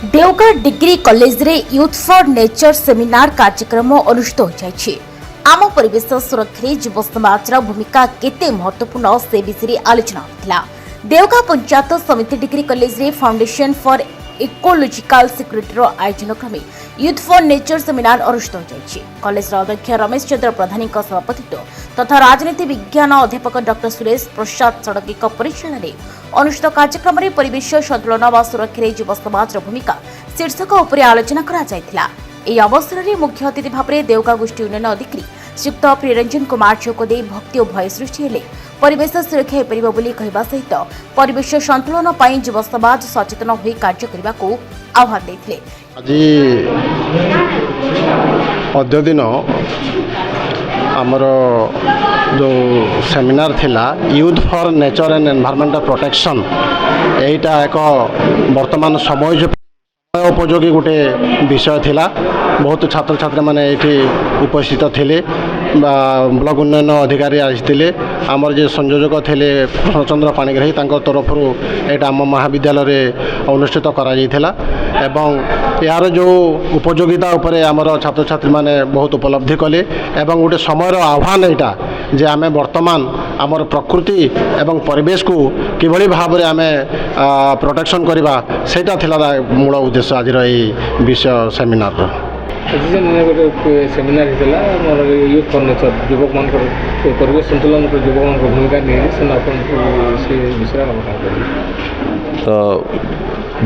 Deogarh degree college रे youth for nature seminar कार्यक्रम अनुष्ठित हो जाइछि। आम परिवेश सुरक्षा युव समाज भूमिका केते महत्वपूर्ण से विषय आलोचना होता। देवगढ़ पंचायत समिति डिग्री कॉलेज रे फाउंडेशन फॉर इकोलॉजिकल सिक्योरिटी आयोजन क्रमे यूथ फॉर नेचर सेमिनार अनुष्ठित हो जाइछि। कॉलेज अध्यक्ष रमेश चंद्र प्रधानी सभापतित्व तथा राजनीति विज्ञान अध्यापक डॉक्टर सुरेश प्रसाद सड़की परिचालन में अनुष्ठित कार्यक्रम में परिवेश संतुलन व सुरक्षा युव समाज भूमिका शीर्षक उपर आलोचना करा। ଏହି ଅବସରରେ ମୁଖ୍ୟ ଅତିଥି ଭାବରେ ଦେଓଗାଁ ଗୋଷ୍ଠୀ ଉନ୍ନୟନ ଅଧିକାରୀ ଶ୍ରୀଯୁକ୍ତ ପ୍ରିୟରଞ୍ଜନ କୁମାର ଯୋଗଦେଇ ଭକ୍ତି ଓ ଭୟ ସୃଷ୍ଟି ହେଲେ ପରିବେଶ ସୁରକ୍ଷା ହୋଇପାରିବ ବୋଲି କହିବା ସହିତ ପରିବେଶ ସନ୍ତୁଳନ ପାଇଁ ଯୁବ ସମାଜ ସଚେତନ ହୋଇ କାର୍ଯ୍ୟ କରିବାକୁ ଆହ୍ୱାନ ଦେଇଥିଲେ। ଆଜି ଅଦ୍ୟ ଦିନ ଆମର ଯେଉଁ ସେମିନାର ଥିଲା youth for nature and environmental protection, ଏଇଟା ଏକ ବର୍ତ୍ତମାନ ସମୟ उपयोगी गोटे विषय थिला। बहुत छात्र छात्री माने एठी उपस्थित थिले। ब्लॉक उन्नयन अधिकारी आसिथिले। आमर जे संयोजक थिले कृष्णचंद्र पाणिग्राही तांको तरफरु एटा आम महाविद्यालय अनुष्ठित करा जायथिला एवं यार जो उपयोगिता उपरे आमर छात्र छात्री माने बहुत उपलब्धि कले एवं गोटे समयर आह्वान एटा जे आमे वर्तमान आमर प्रकृति एवं परिवेश को किभली भाबरे आमे प्रोटेक्शन करबा सेटा थिला मूल उद्देश्य आज विषय सेमिनार गोटे सेमिनार होता यूथ फॉर नेचर युवक मान परिवेश संतुलन युवक मान भूमिका नहीं विषय तो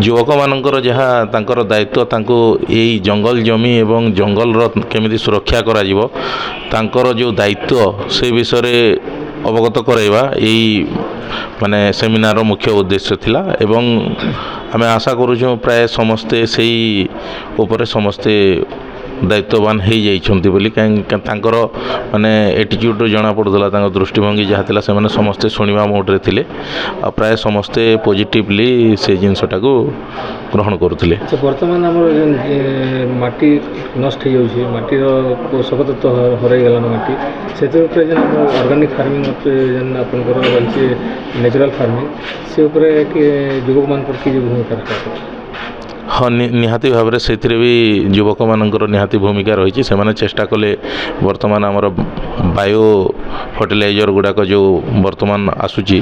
युवक मानकर जहाँ तांकर दायित्व तांको यही जंगल जमी एवं जंगल केमिति सुरक्षा करा जिवो तांकर जो दायित्व से विषय अवगत कराइबा यही माने सेमिनार मुख्य उद्देश्य थिला एवं आमे आशा करूँ प्राय समस्ते सही उपरे समस्ते दायित्ववान हो जाइछन्ति बोली तांकर माने एटीट्यूड जना पड़ुला तांकर दृष्टिभंगी जहाँ थिला से माने समस्ते सुनिबा मोड रे थिले आ प्राय समस्ते पॉजिटिवली से जिनसटा को ग्रहण करुथिले। वर्तमान हमर माटी नष्ट हो जाउछि, माटी रो पोषक तत्व हराई गला माटी से ऑर्गेनिक फार्मिंग जन आपनकर बंचे नेचुरल फार्मिंग से ऊपर युवक मान पर की भूमिका रखा। हाँ निहाती भाव से भी युवक मानकर निहाती भूमिका रही से माने चेष्टा कले वर्तमान आमर बायो फर्टिलाइजर गुड़ाक जो वर्तमान आसूची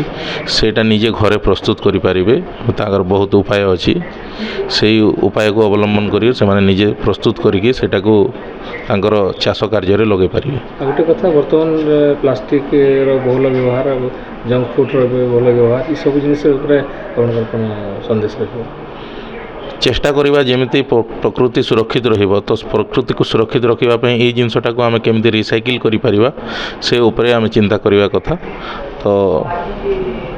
सेटा निजे घरे प्रस्तुत करि पारिबे ताकर बहुत उपाय अच्छी से उपाय को अवलंबन करी से माने निजे प्रस्तुत करिके सेटा को तांकर चाष कार्य रे लगे पारिबे। गोटे कथा वर्तमान प्लास्टिक रो बहुल व्यवहार जंक फूड रो बहुल व्यवहार ई सब जिनिस ऊपर कोन संदेश रखो चेष्टा करिबा जेमिति प्रकृति सुरक्षित रहिबो तो प्रकृति को सुरक्षित रखिबा पई एई जिंसटा को आमे केमिति रिसाइकिल करि परिबा से ऊपर आमे चिंता करिबा कथा। तो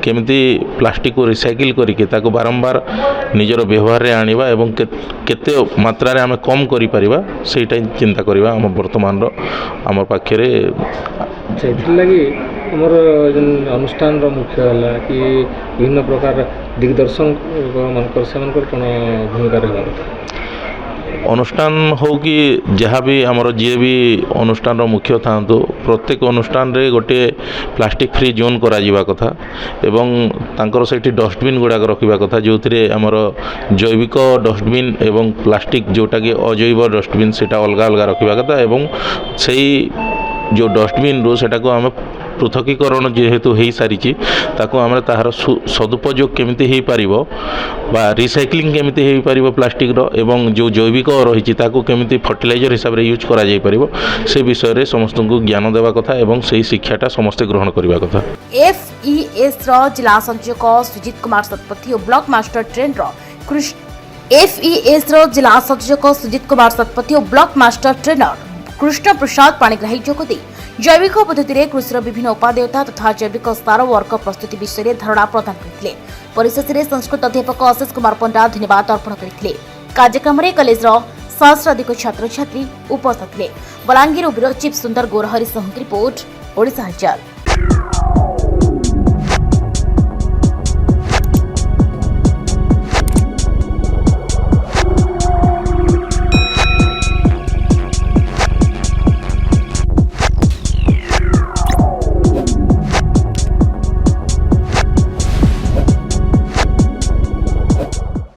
केमिति प्लास्टिक को रिसाइकिल करिके ताको बारंबार निजर व्यवहार रे आनिबा एवं केते मात्रा रे आमे कम करि परिबा सेटा चिंता करिबा हम वर्तमान रो हमर पाखे रे सेति लागि हमर अनुष्ठान रो मुख्य हला कि विभिन्न प्रकार दिग्दर्शन मानकर सेमानकर कोन भूमिका रहबा अनुष्ठान हो कि जहाँ भी आमर जी भी अनुष्ठान मुख्य था प्रत्येक अनुष्ठान रे गोटे प्लास्टिक फ्री जोन करा जिबा कथा एवं तांकर सेठी डस्टबिन गुड़ाक रखा कथा जो थे आमर जैविक डस्टबिन एवं प्लास्टिक जोटा कि अजैव डस्टबिन सेटा अलग अलग रखा कथा एवं सही जो डस्टबिन रो सेटा को आम पृथकीकरण जेहेतु हो सारी ताको आम तार सदुपयोग केमिति हो पारिबो बा रिसाइक्लिंग केमिति हो पारिबो प्लास्टिक रो एवं जो जैविक रही ताको केमिति फर्टिलाइजर हिसाब रे यूज करा जाय पारिबो से विषय रे समस्त को ज्ञान देवा कथा एवं सही शिक्षाटा समस्त ग्रहण करबा कथा। FES रो जिला संयोजक सुजित कुमार सतपथी और ब्लॉक मास्टर ट्रेनर FES रो जिला संयोजक सुजित कुमार सतपथी और block master trainer Krishna Prasad Panigrahi जोगदे जैविक पद्धति कृषि विभिन्न उपादेयता तथा जैविक सार वर्क प्रस्तुति विषय में धारणा प्रदान करते। परिशेष में संस्कृत अध्यापक अशेष कुमार पंडा धन्यवाद अर्पण करते। कार्यक्रम में कॉलेज सहस्राधिक छात्र छात्री उपस्थित थे। बलांगीर चीफ सुंदर गोरहरी रिपोर्ट ओडिशा हलचल।